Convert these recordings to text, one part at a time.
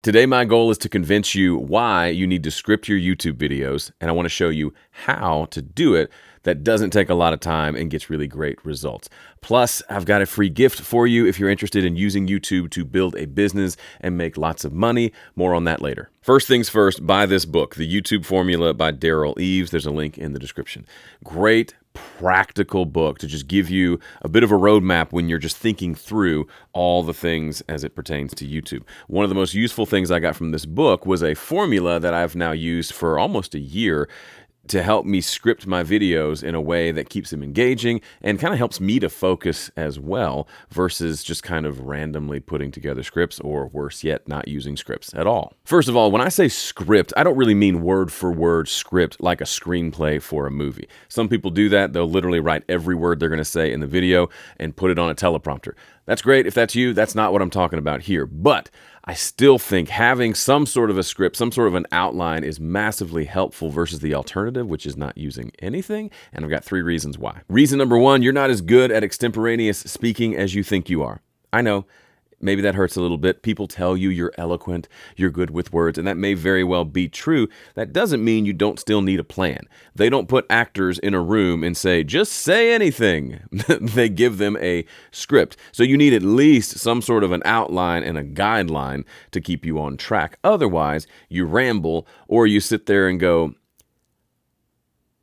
Today, my goal is to convince you why you need to script your YouTube videos, and I want to show you how to do it that doesn't take a lot of time and gets really great results. Plus, I've got a free gift for you if you're interested in using YouTube to build a business and make lots of money. More on that later. First things first, buy this book, The YouTube Formula by Daryl Eves. There's a link in the description. Great practical book to just give you a bit of a roadmap when you're just thinking through all the things as it pertains to YouTube. One of the most useful things I got from this book was a formula that I've now used for almost a year to help me script my videos in a way that keeps them engaging and kind of helps me to focus as well versus just kind of randomly putting together scripts, or worse yet, not using scripts at all. First of all, when I say script, I don't really mean word for word script like a screenplay for a movie. Some people do that. They'll literally write every word they're going to say in the video and put it on a teleprompter. That's great. If that's you, that's not what I'm talking about here. But I still think having some sort of a script, some sort of an outline is massively helpful versus the alternative, which is not using anything. And I've got 3 reasons why. Reason number 1, you're not as good at extemporaneous speaking as you think you are. I know. Maybe that hurts a little bit. People tell you you're eloquent, you're good with words, and that may very well be true. That doesn't mean you don't still need a plan. They don't put actors in a room and say, just say anything. They give them a script. So you need at least some sort of an outline and a guideline to keep you on track. Otherwise, you ramble or you sit there and go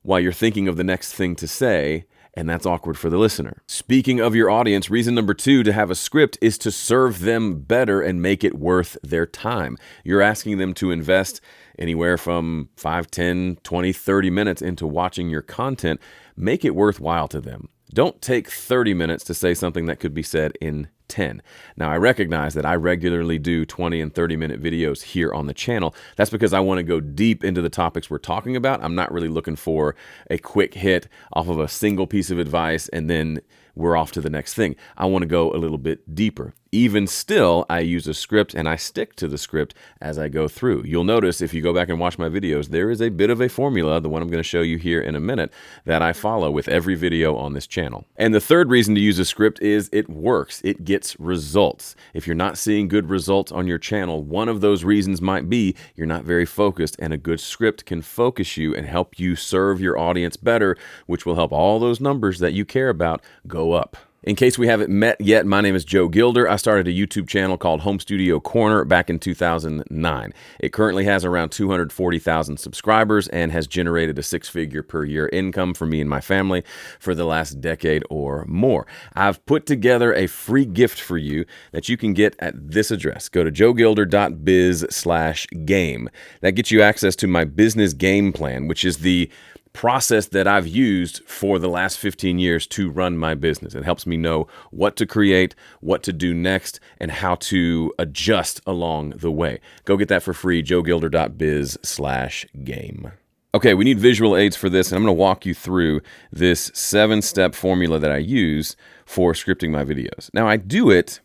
while you're thinking of the next thing to say, and that's awkward for the listener. Speaking of your audience, reason number 2 to have a script is to serve them better and make it worth their time. You're asking them to invest anywhere from 5, 10, 20, 30 minutes into watching your content. Make it worthwhile to them. Don't take 30 minutes to say something that could be said in 10. Now, I recognize that I regularly do 20 and 30-minute videos here on the channel. That's because I want to go deep into the topics we're talking about. I'm not really looking for a quick hit off of a single piece of advice and then we're off to the next thing. I want to go a little bit deeper. Even still, I use a script and I stick to the script as I go through. You'll notice if you go back and watch my videos, there is a bit of a formula, the one I'm going to show you here in a minute, that I follow with every video on this channel. And the third reason to use a script is it works. It gets results. If you're not seeing good results on your channel, one of those reasons might be you're not very focused, and a good script can focus you and help you serve your audience better, which will help all those numbers that you care about go up. In case we haven't met yet, my name is Joe Gilder. I started a YouTube channel called Home Studio Corner back in 2009. It currently has around 240,000 subscribers and has generated a 6-figure per year income for me and my family for the last decade or more. I've put together a free gift for you that you can get at this address. Go to joegilder.biz/game. That gets you access to my business game plan, which is the process that I've used for the last 15 years to run my business. It helps me know what to create, what to do next, and how to adjust along the way. Go get that for free, joegilder.biz/game. Okay, we need visual aids for this, and I'm going to walk you through this 7-step formula that I use for scripting my videos. Now, I do it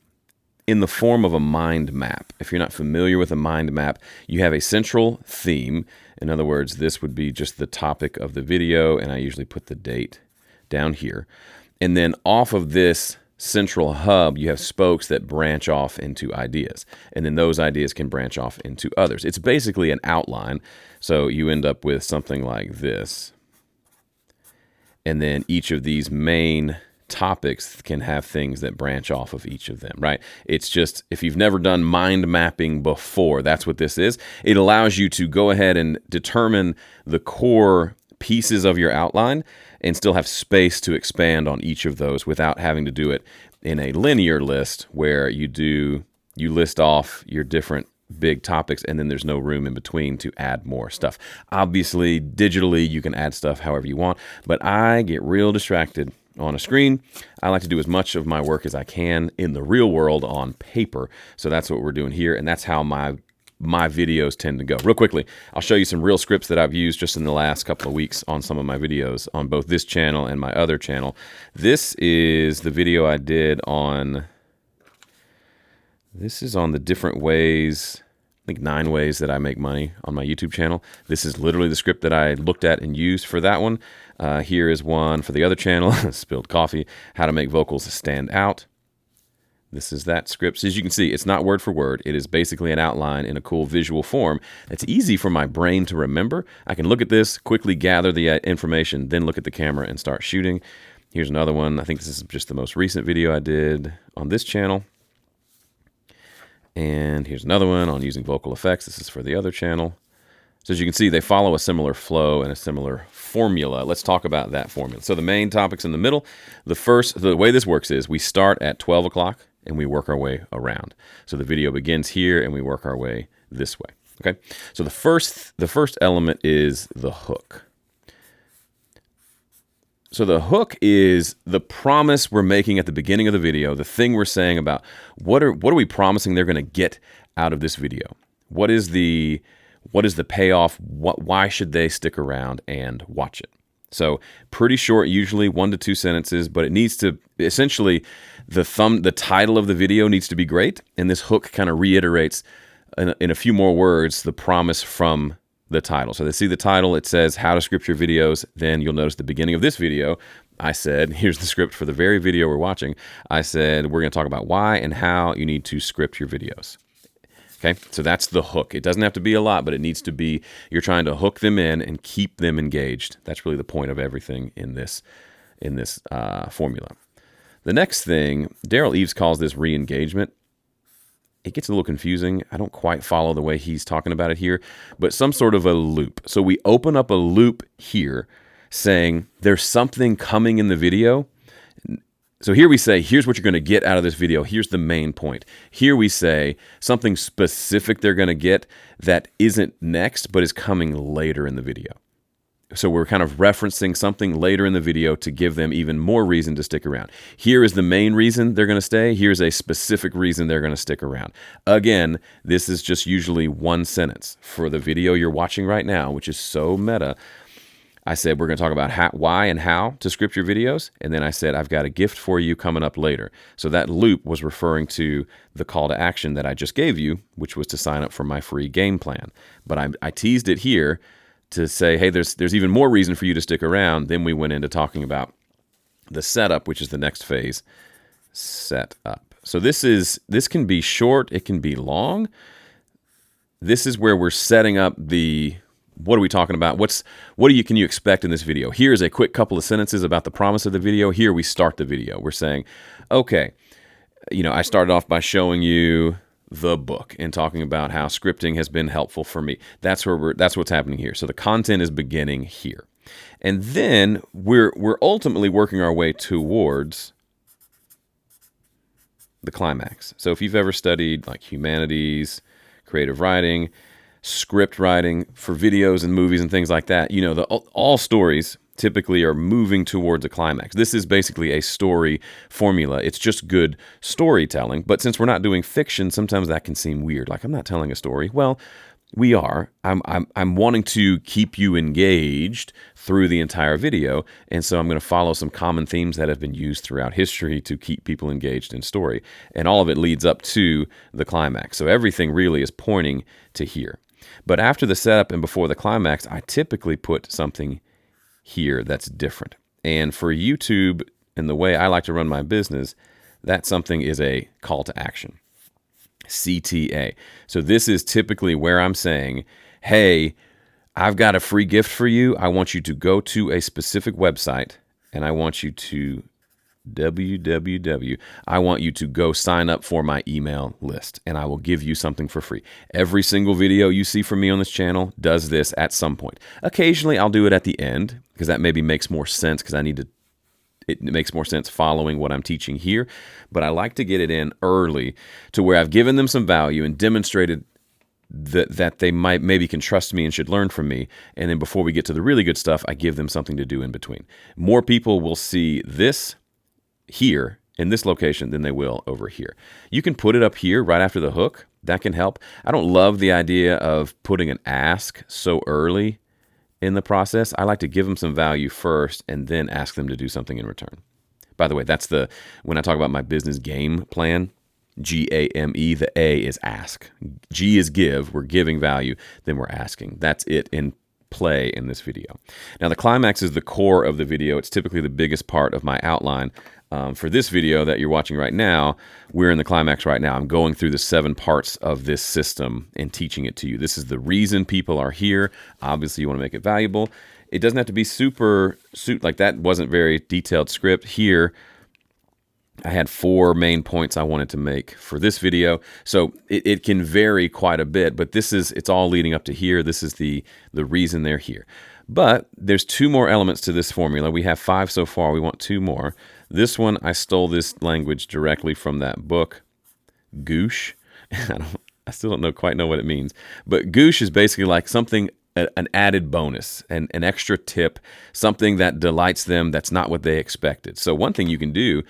in the form of a mind map. If you're not familiar with a mind map, you have a central theme. In other words, this would be just the topic of the video, and I usually put the date down here. And then off of this central hub, you have spokes that branch off into ideas. And then those ideas can branch off into others. It's basically an outline. So you end up with something like this. And then each of these main topics can have things that branch off of each of them, right? It's just, if you've never done mind mapping before, that's what this is. It allows you to go ahead and determine the core pieces of your outline and still have space to expand on each of those without having to do it in a linear list where you list off your different big topics and then there's no room in between to add more stuff. Obviously, digitally, you can add stuff however you want, but I get real distracted on a screen. I like to do as much of my work as I can in the real world on paper. So that's what we're doing here. And that's how my videos tend to go. Real quickly, I'll show you some real scripts that I've used just in the last couple of weeks on some of my videos on both this channel and my other channel. This is the video I did on, this is on the different ways, I think 9 ways that I make money on my YouTube channel. This is literally the script that I looked at and used for that one. Here is one for the other channel, Spilled Coffee, How to Make Vocals Stand Out. This is that script. So as you can see, it's not word for word. It is basically an outline in a cool visual form that's easy for my brain to remember. I can look at this, quickly gather the information, then look at the camera and start shooting. Here's another one. I think this is just the most recent video I did on this channel. And here's another one on using vocal effects. This is for the other channel. So as you can see, they follow a similar flow and a similar formula. Let's talk about that formula. So the main topic's in the middle. The way this works is we start at 12 o'clock and we work our way around. So the video begins here and we work our way this way. Okay. So the first element is the hook. So the hook is the promise we're making at the beginning of the video, the thing we're saying about what are we promising they're going to get out of this video? What is the payoff? Why should they stick around and watch it? So pretty short, usually 1 to 2 sentences, but it needs to essentially the title of the video needs to be great, and this hook kind of reiterates in a few more words the promise from the title. So they see the title, it says how to script your videos. Then you'll notice the beginning of this video, I said, here's the script for the very video we're watching. I said, we're going to talk about why and how you need to script your videos. Okay, so that's the hook. It doesn't have to be a lot, but it needs to be, you're trying to hook them in and keep them engaged. That's really the point of everything in this formula. The next thing, Daryl Eves calls this re-engagement. It gets a little confusing. I don't quite follow the way he's talking about it here, but some sort of a loop. So we open up a loop here saying there's something coming in the video. So here we say, here's what you're going to get out of this video. Here's the main point. Here we say something specific they're going to get that isn't next, but is coming later in the video. So we're kind of referencing something later in the video to give them even more reason to stick around. Here is the main reason they're going to stay. Here's a specific reason they're going to stick around. Again, this is just usually one sentence. For the video you're watching right now, which is so meta, I said we're going to talk about why and how to script your videos. And then I said, I've got a gift for you coming up later. So that loop was referring to the call to action that I just gave you, which was to sign up for my free game plan. But I teased it here to say, hey, there's even more reason for you to stick around. Then we went into talking about the setup, which is the next phase, set up. So this can be short, it can be long. This is where we're setting up what are we talking about? Can you expect in this video? Here's a quick couple of sentences about the promise of the video. Here we start the video. We're saying, okay, I started off by showing you the book and talking about how scripting has been helpful for me. That's what's happening here. So the content is beginning here. And then we're ultimately working our way towards the climax. So if you've ever studied like humanities, creative writing, script writing for videos and movies and things like that, all stories typically are moving towards a climax. This is basically a story formula. It's just good storytelling. But since we're not doing fiction, sometimes that can seem weird. Like, I'm not telling a story. Well, we are. I'm wanting to keep you engaged through the entire video. And so I'm going to follow some common themes that have been used throughout history to keep people engaged in story. And all of it leads up to the climax. So everything really is pointing to here. But after the setup and before the climax, I typically put something here that's different. And for YouTube and the way I like to run my business, that something is a call to action. CTA. So this is typically where I'm saying, hey, I've got a free gift for you. I want you to go to a specific website and I want you to I want you to go sign up for my email list and I will give you something for free. Every single video you see from me on this channel does this at some point. Occasionally I'll do it at the end because that maybe makes more sense because it makes more sense following what I'm teaching here. But I like to get it in early to where I've given them some value and demonstrated that they maybe can trust me and should learn from me. And then before we get to the really good stuff, I give them something to do in between. More people will see this here in this location than they will over here. You can put it up here right after the hook. That can help. I don't love the idea of putting an ask so early in the process. I like to give them some value first and then ask them to do something in return. By the way, when I talk about my business game plan, GAME, the A is ask. G is give. We're giving value, then we're asking. That's it in play in this video. Now the climax is the core of the video. It's typically the biggest part of my outline. For this video that you're watching right now, we're in the climax right now. I'm going through the 7 parts of this system and teaching it to you. This is the reason people are here. Obviously, you want to make it valuable. It doesn't have to be like that wasn't very detailed script. Here, I had 4 main points I wanted to make for this video. So it can vary quite a bit, but it's all leading up to here. This is the reason they're here. But there's 2 more elements to this formula. We have 5 so far. We want 2 more. This one, I stole this language directly from that book, Goosh. I still don't quite know what it means. But Goosh is basically like something, an added bonus, an extra tip, something that delights them that's not what they expected. So one thing you can do,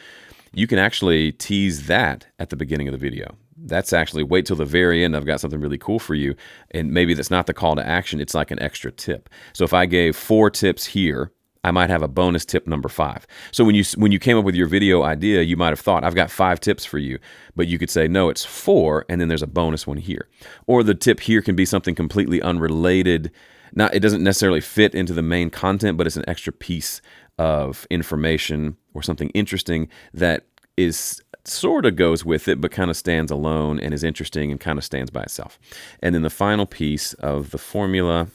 you can actually tease that at the beginning of the video. That's actually, wait till the very end. I've got something really cool for you. And maybe that's not the call to action. It's like an extra tip. So if I gave 4 tips here, I might have a bonus tip number 5. So when you came up with your video idea, you might have thought, I've got 5 tips for you. But you could say, no, it's 4, and then there's a bonus one here. Or the tip here can be something completely unrelated. It doesn't necessarily fit into the main content, but it's an extra piece of information or something interesting that is sort of goes with it, but kind of stands alone and is interesting and kind of stands by itself. And then the final piece of the formula,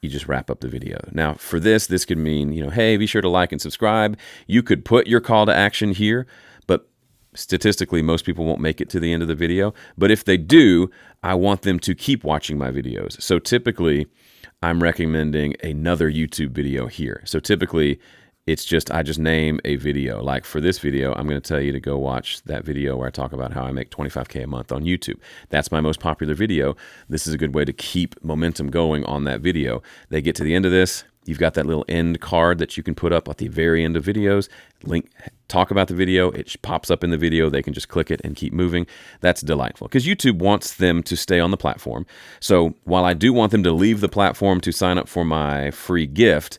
you just wrap up the video. Now, for this could mean, hey, be sure to like and subscribe. You could put your call to action here, but statistically, most people won't make it to the end of the video. But if they do, I want them to keep watching my videos. So typically, I'm recommending another YouTube video here. So typically, I just name a video. Like for this video, I'm going to tell you to go watch that video where I talk about how I make $25K a month on YouTube. That's my most popular video. This is a good way to keep momentum going on that video. They get to the end of this. You've got that little end card that you can put up at the very end of videos. Talk about the video. It pops up in the video. They can just click it and keep moving. That's delightful because YouTube wants them to stay on the platform. So while I do want them to leave the platform to sign up for my free gift,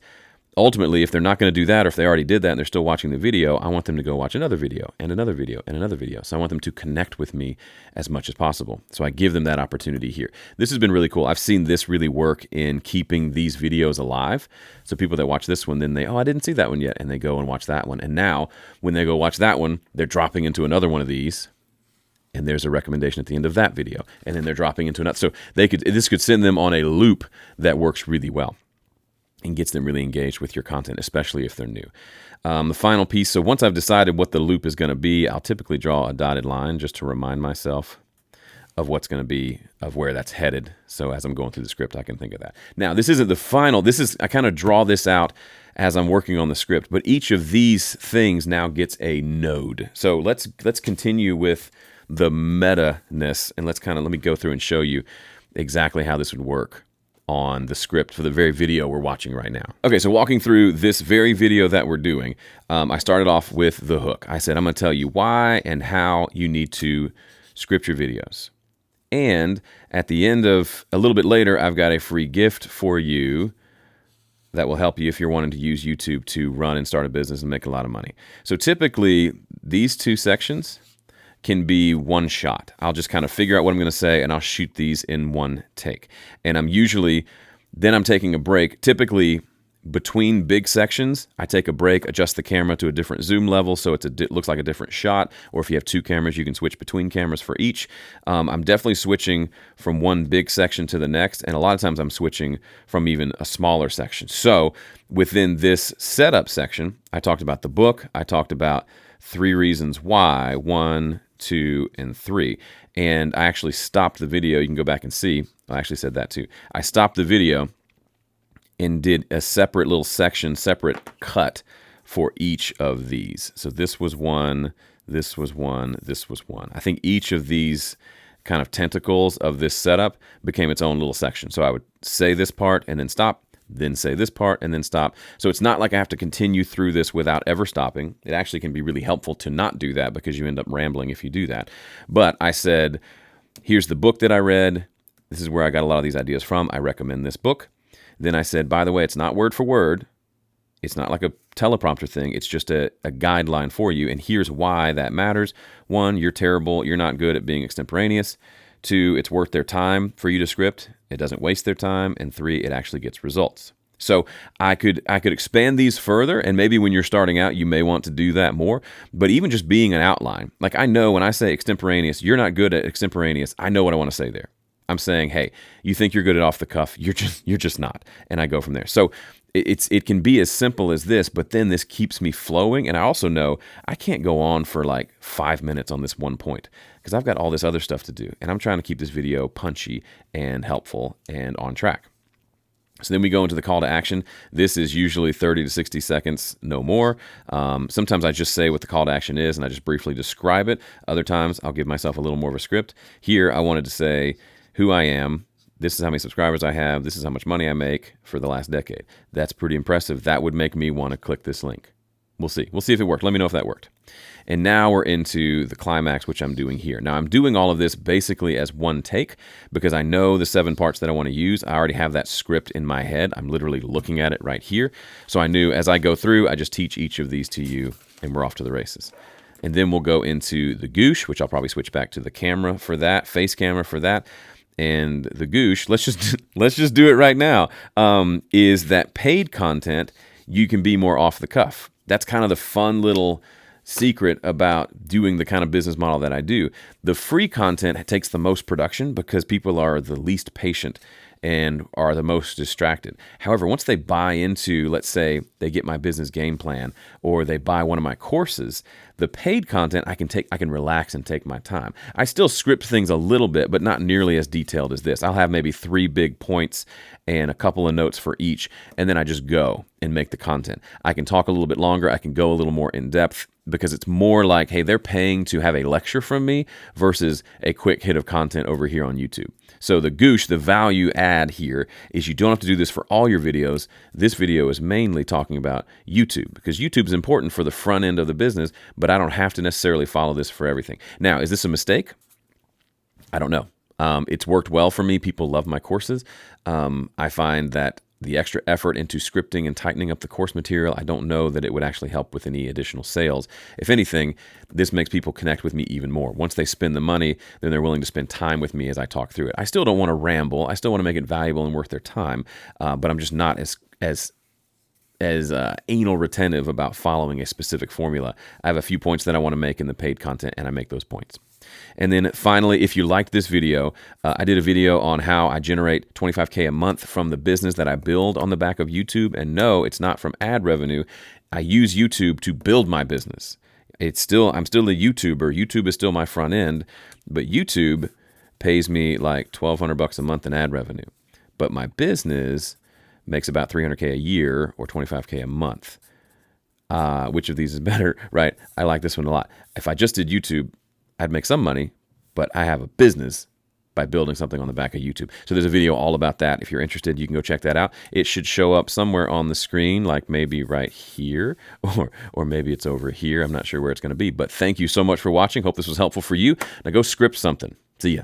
ultimately, if they're not going to do that, or if they already did that and they're still watching the video, I want them to go watch another video and another video and another video. So I want them to connect with me as much as possible. So I give them that opportunity here. This has been really cool. I've seen this really work in keeping these videos alive. So people that watch this one, then I didn't see that one yet, and they go and watch that one. And now when they go watch that one, they're dropping into another one of these, and there's a recommendation at the end of that video, and then they're dropping into another. So this could send them on a loop that works really well and gets them really engaged with your content, especially if they're new. The final piece, so once I've decided what the loop is going to be, I'll typically draw a dotted line just to remind myself of what's going to be, of where that's headed. So as I'm going through the script, I can think of that. Now, this isn't the final. I kind of draw this out as I'm working on the script, but each of these things now gets a node. So let's continue with the meta-ness, and let me go through and show you exactly how this would work on the script for the very video we're watching right now. Okay, so walking through this very video that we're doing, I started off with the hook. I said, I'm going to tell you why and how you need to script your videos. And at the end of a little bit later, I've got a free gift for you that will help you if you're wanting to use YouTube to run and start a business and make a lot of money. So typically, these 2 sections can be one shot. I'll just kind of figure out what I'm going to say, and I'll shoot these in one take. And I'm taking a break. Typically, between big sections, I take a break, adjust the camera to a different zoom level so it looks like a different shot. Or if you have 2 cameras, you can switch between cameras for each. I'm definitely switching from one big section to the next, and a lot of times I'm switching from even a smaller section. So within this setup section, I talked about the book. I talked about 3 reasons why, 1, 2, and 3. And I actually stopped the video. You can go back and see. I actually said that too. I stopped the video and did a separate little section, separate cut for each of these. So this was one, this was one, this was one. I think each of these kind of tentacles of this setup became its own little section. So I would say this part and then stop, then say this part and then stop. So it's not like I have to continue through this without ever stopping. It actually can be really helpful to not do that because you end up rambling if you do that. But I said, here's the book that I read. This is where I got a lot of these ideas from. I recommend this book. Then I said, by the way, it's not word for word. It's not like a teleprompter thing. It's just a guideline for you. And here's why that matters. 1, you're terrible. You're not good at being extemporaneous. 2, it's worth their time for you to script. It doesn't waste their time. And 3, it actually gets results. So I could expand these further, and maybe when you're starting out, you may want to do that more. But even just being an outline, like I know when I say extemporaneous, you're not good at extemporaneous. I know what I want to say there. I'm saying, hey, you think you're good at off the cuff, you're just not, and I go from there. So it can be as simple as this, but then this keeps me flowing, and I also know I can't go on for like 5 minutes on this one point because I've got all this other stuff to do, and I'm trying to keep this video punchy and helpful and on track. So then we go into the call to action. This is usually 30 to 60 seconds, no more. Sometimes I just say what the call to action is and I just briefly describe it. Other times I'll give myself a little more of a script. Here I wanted to say who I am. This is how many subscribers I have. This is how much money I make for the last decade. That's pretty impressive. That would make me want to click this link. We'll see. We'll see if it worked. Let me know if that worked. And now we're into the climax, which I'm doing here. Now I'm doing all of this basically as one take because I know the 7 parts that I want to use. I already have that script in my head. I'm literally looking at it right here. So I knew as I go through, I just teach each of these to you and we're off to the races. And then we'll go into the goosh, which I'll probably switch back to the camera for that, face camera for that. And the goosh, let's just do it right now, is that paid content, you can be more off the cuff. That's kind of the fun little secret about doing the kind of business model that I do. The free content takes the most production because people are the least patient and are the most distracted. However, once they buy into, let's say they get my business game plan or they buy one of my courses, the paid content I can relax and take my time. I still script things a little bit, but not nearly as detailed as this. I'll have maybe 3 big points and a couple of notes for each, and then I just go and make the content. I can talk a little bit longer. I can go a little more in depth because it's more like, hey, they're paying to have a lecture from me versus a quick hit of content over here on YouTube. So the goosh, the value add here is you don't have to do this for all your videos. This video is mainly talking about YouTube because YouTube is important for the front end of the business, but I don't have to necessarily follow this for everything. Now, is this a mistake? I don't know. It's worked well for me. People love my courses. I find that the extra effort into scripting and tightening up the course material, I don't know that it would actually help with any additional sales. If anything, this makes people connect with me even more. Once they spend the money, then they're willing to spend time with me as I talk through it. I still don't want to ramble. I still want to make it valuable and worth their time, but I'm just not as anal retentive about following a specific formula. I have a few points that I want to make in the paid content, and I make those points. And then finally, if you liked this video, I did a video on how I generate $25K a month from the business that I build on the back of YouTube. And no, it's not from ad revenue. I use YouTube to build my business. I'm still a YouTuber. YouTube is still my front end, but YouTube pays me like $1,200 a month in ad revenue. But my business makes about $300K a year or $25K a month. Which of these is better, right? I like this one a lot. If I just did YouTube, I'd make some money, but I have a business by building something on the back of YouTube. So there's a video all about that. If you're interested, you can go check that out. It should show up somewhere on the screen, like maybe right here, or maybe it's over here. I'm not sure where it's going to be, but thank you so much for watching. Hope this was helpful for you. Now go script something. See ya.